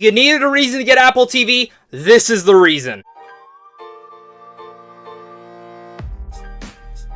You needed a reason to get Apple TV? This is the reason.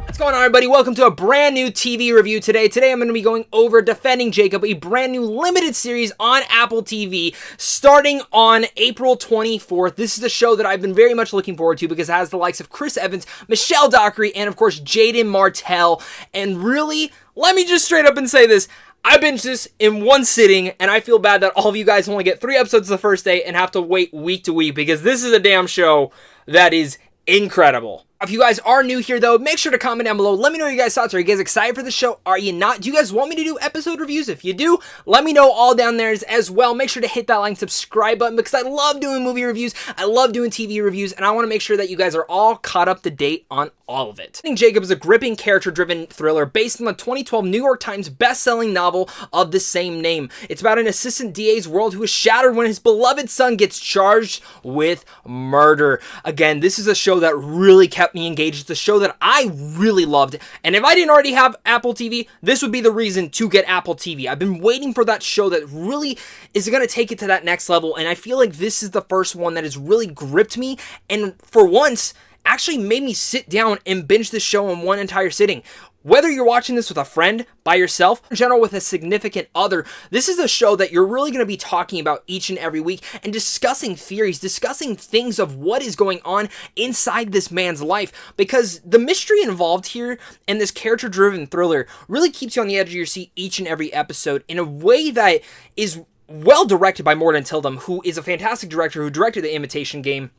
What's going on, everybody? Welcome to a brand new TV review today. Today I'm going to be going over Defending Jacob, a brand new limited series on Apple TV starting on April 24th. This is a show that I've been very much looking forward to because it has the likes of Chris Evans, Michelle Dockery, and of course Jaeden Martell. And really, let me just straight up and say this. I binged this in one sitting, and I feel bad that all of you guys only get 3 episodes the first day and have to wait week to week because this is a damn show that is incredible. If you guys are new here, though, make sure to comment down below. Let me know your guys' thoughts. Are you guys excited for the show? Are you not? Do you guys want me to do episode reviews? If you do, let me know all down there as well. Make sure to hit that like and subscribe button because I love doing movie reviews. I love doing TV reviews, and I want to make sure that you guys are all caught up to date on all of it. Defending Jacob is a gripping, character-driven thriller based on the 2012 New York Times best-selling novel of the same name. It's about an assistant DA's world who is shattered when his beloved son gets charged with murder. Again, this is a show that really kept me engaged. It's a show that I really loved, and if I didn't already have Apple TV, this would be the reason to get Apple TV. I've been waiting for that show that really is going to take it to that next level, and I feel like this is the first one that has really gripped me, and for once, actually made me sit down and binge this show in one entire sitting. Whether you're watching this with a friend, by yourself, in general with a significant other, this is a show that you're really going to be talking about each and every week and discussing theories, discussing things of what is going on inside this man's life, because the mystery involved here and this character-driven thriller really keeps you on the edge of your seat each and every episode in a way that is well directed by Morten, who is a fantastic director who directed The Imitation Game.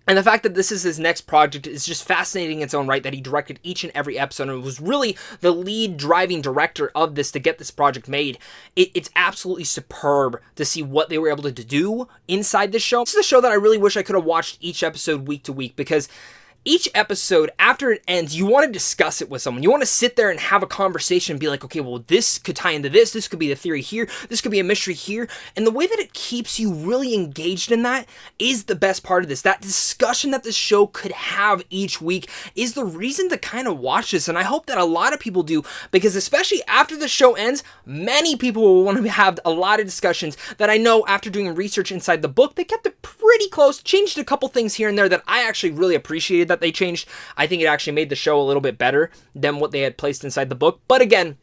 And the fact that this is his next project is just fascinating in its own right, that he directed each and every episode and was really the lead driving director of this to get this project made. It's absolutely superb to see what they were able to do inside this show. This is a show that I really wish I could have watched each episode week to week, because each episode, after it ends, you want to discuss it with someone. You want to sit there and have a conversation and be like, okay, well, this could tie into this. This could be the theory here. This could be a mystery here. And the way that it keeps you really engaged in that is the best part of this. That discussion that this show could have each week is the reason to kind of watch this. And I hope that a lot of people do, because especially after the show ends, many people will want to have a lot of discussions that I know after doing research inside the book, they kept it pretty close, changed a couple things here and there that I actually really appreciated that they changed. I think it actually made the show a little bit better than what they had placed inside the book. But again,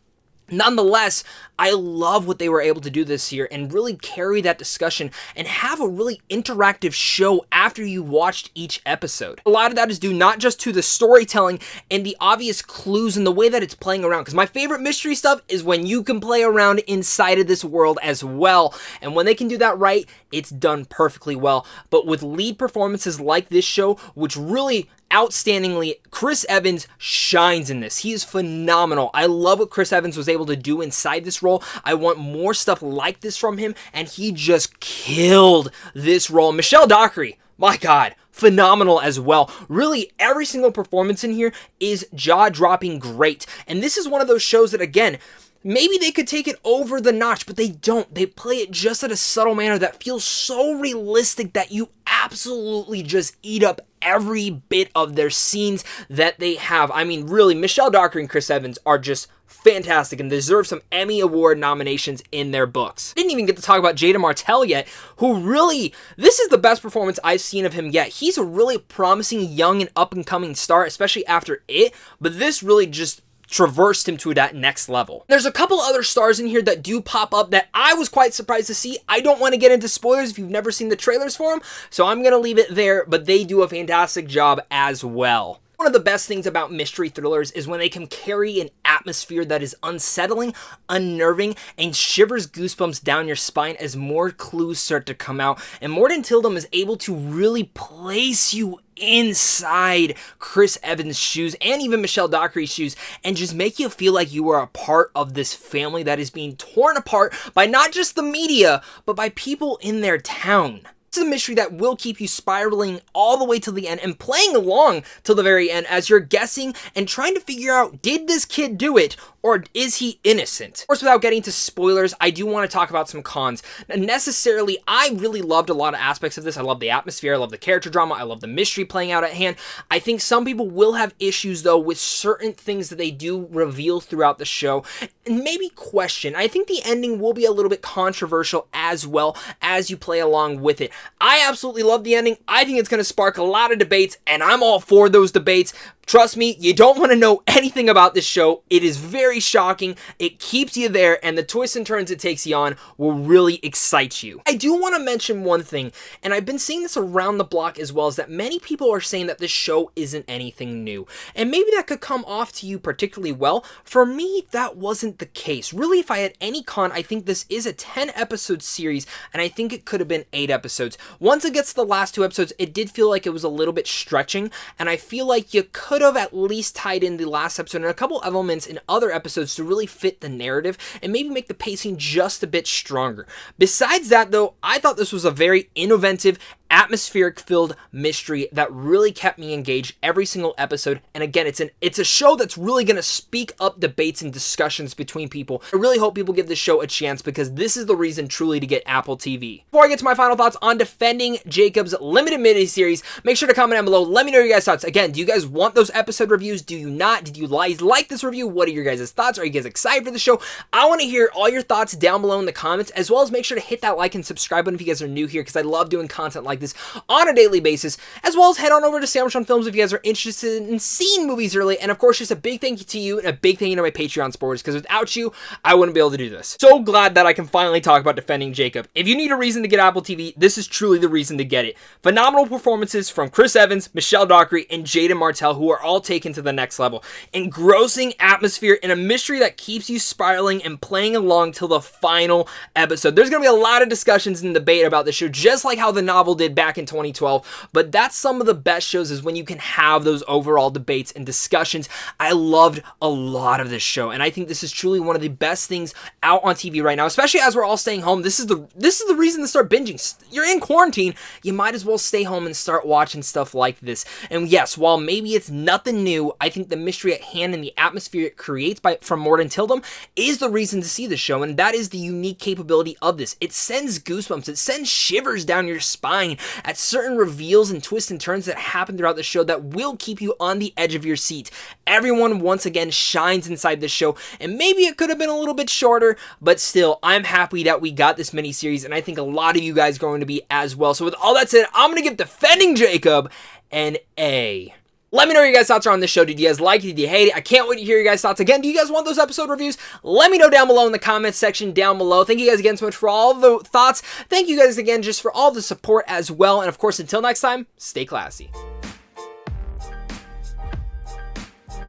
nonetheless, I love what they were able to do this year and really carry that discussion and have a really interactive show after you watched each episode. A lot of that is due not just to the storytelling and the obvious clues and the way that it's playing around, because my favorite mystery stuff is when you can play around inside of this world as well. And when they can do that right, it's done perfectly well. But with lead performances like this show, which really outstandingly, Chris Evans shines in this. He is phenomenal. I love what Chris Evans was able to do inside this role. I want more stuff like this from him, and he just killed this role. Michelle Dockery, my God, phenomenal as well. Really, every single performance in here is jaw-dropping great. And this is one of those shows that, again, maybe they could take it over the notch, but they don't. They play it just in a subtle manner that feels so realistic that you absolutely just eat up every bit of their scenes that they have. I mean, really, Michelle Dockery and Chris Evans are just fantastic and deserve some Emmy Award nominations in their books. Didn't even get to talk about Jaeden Martell yet, who really, this is the best performance I've seen of him yet. He's a really promising young and up-and-coming star, especially after It, but this really just traversed him to that next level. There's a couple other stars in here that do pop up that I was quite surprised to see. I don't want to get into spoilers if you've never seen the trailers for them, so I'm going to leave it there, but they do a fantastic job as well. One of the best things about mystery thrillers is when they can carry an atmosphere that is unsettling, unnerving, and shivers goosebumps down your spine as more clues start to come out. And Morten is able to really place you inside Chris Evans' shoes and even Michelle Dockery's shoes and just make you feel like you are a part of this family that is being torn apart by not just the media, but by people in their town. It's a mystery that will keep you spiraling all the way till the end and playing along till the very end as you're guessing and trying to figure out, did this kid do it or is he innocent? Of course, without getting to spoilers, I do want to talk about some cons. Now, necessarily, I really loved a lot of aspects of this. I love the atmosphere, I love the character drama, I love the mystery playing out at hand. I think some people will have issues, though, with certain things that they do reveal throughout the show and maybe question. I think the ending will be a little bit controversial as well as you play along with it. I absolutely love the ending. I think it's going to spark a lot of debates, and I'm all for those debates. Trust me, you don't want to know anything about this show. It is very shocking. It keeps you there, and the twists and turns it takes you on will really excite you. I do want to mention one thing, and I've been seeing this around the block as well, is that many people are saying that this show isn't anything new. And maybe that could come off to you particularly well. For me, that wasn't the case. Really, if I had any con, I think this is a 10-episode series, and I think it could have been 8 episodes. Once it gets to the last 2 episodes, it did feel like it was a little bit stretching, and I feel like you could have at least tied in the last episode and a couple elements in other episodes to really fit the narrative and maybe make the pacing just a bit stronger. Besides that, though, I thought this was a very innovative, atmospheric-filled mystery that really kept me engaged every single episode. And again, it's a show that's really going to speak up debates and discussions between people. I really hope people give this show a chance because this is the reason truly to get Apple TV. Before I get to my final thoughts on Defending Jacob's limited miniseries, make sure to comment down below. Let me know your guys' thoughts. Again, do you guys want those episode reviews? Do you not? Did you like this review? What are your guys' thoughts? Are you guys excited for the show? I want to hear all your thoughts down below in the comments, as well as make sure to hit that like and subscribe button if you guys are new here, because I love doing content like this on a daily basis, as well as head on over to Sandwich on Films if you guys are interested in seeing movies early. And of course, just a big thank you to you and a big thank you to my Patreon supporters, because without you, I wouldn't be able to do this. So glad that I can finally talk about Defending Jacob. If you need a reason to get Apple TV, this is truly the reason to get it. Phenomenal performances from Chris Evans, Michelle Dockery, and Jaeden Martell, who are all taken to the next level. Engrossing atmosphere and a mystery that keeps you spiraling and playing along till the final episode. There's going to be a lot of discussions and debate about this show, just like how the novel did back in 2012, but that's some of the best shows, is when you can have those overall debates and discussions. I loved a lot of this show, and I think this is truly one of the best things out on TV right now, especially as we're all staying home. This is the reason to start binging. You're in quarantine, you might as well stay home and start watching stuff like this. And yes, while maybe it's nothing new, I think the mystery at hand and the atmosphere it creates from Morten Tyldum is the reason to see the show, and that is the unique capability of this. It sends goosebumps, it sends shivers down your spine at certain reveals and twists and turns that happen throughout the show that will keep you on the edge of your seat. Everyone once again shines inside this show, and maybe it could have been a little bit shorter, but still, I'm happy that we got this miniseries, and I think a lot of you guys are going to be as well. So with all that said, I'm going to give Defending Jacob an A. Let me know what your guys' thoughts are on this show. Did you guys like it? Did you hate it? I can't wait to hear your guys' thoughts. Again, do you guys want those episode reviews? Let me know down below in the comments section down below. Thank you guys again so much for all the thoughts. Thank you guys again just for all the support as well. And of course, until next time, stay classy.